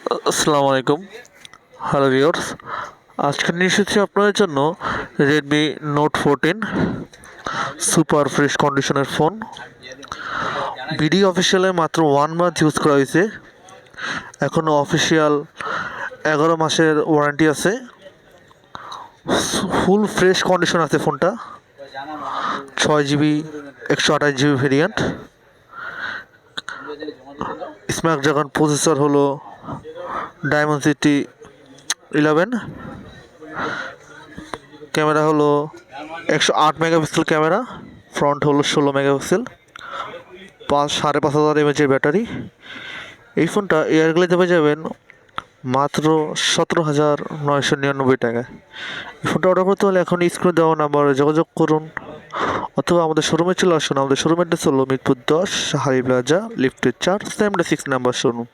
আসসালামু আলাইকুম। Hello viewers, আজকে নিয়ে এসেছি আপনাদের জন্য রেডমি নোট 14 সুপার ফ্রেশ কন্ডিশনের ফোন। বিডি অফিসিয়ালে মাত্র 1 মান্থ ইউজ করা হয়েছে। এখনও অফিসিয়াল 11 মাসের ওয়ারেন্টি আছে। ফুল ফ্রেশ কন্ডিশন আছে ফোনটা। 6 GB 128 GB variant. Snapdragon processor হলো ডায়মন্ডসিটি 11। ক্যামেরা হলো 108 মেগাপিক্সেল ক্যামেরা, ফ্রন্ট হলো 16 মেগাপিক্সেল, 5,500 এমএচের ব্যাটারি। এই ফোনটা এয়ারগ্লেতে পেয়ে যাবেন মাত্র 17,999 টাকায়। এই ফোনটা অর্ডার করতে হলে এখন স্ক্রিনে দেওয়া নাম্বারে যোগাযোগ করুন, অথবা আমাদের শোরুমে চলে আসুন। আমাদের শোরুমের অ্যাড্রেস হলো মিরপুর 10 হাই প্লাজা লিফটের 4 সেম 6 নাম্বার শোরুম।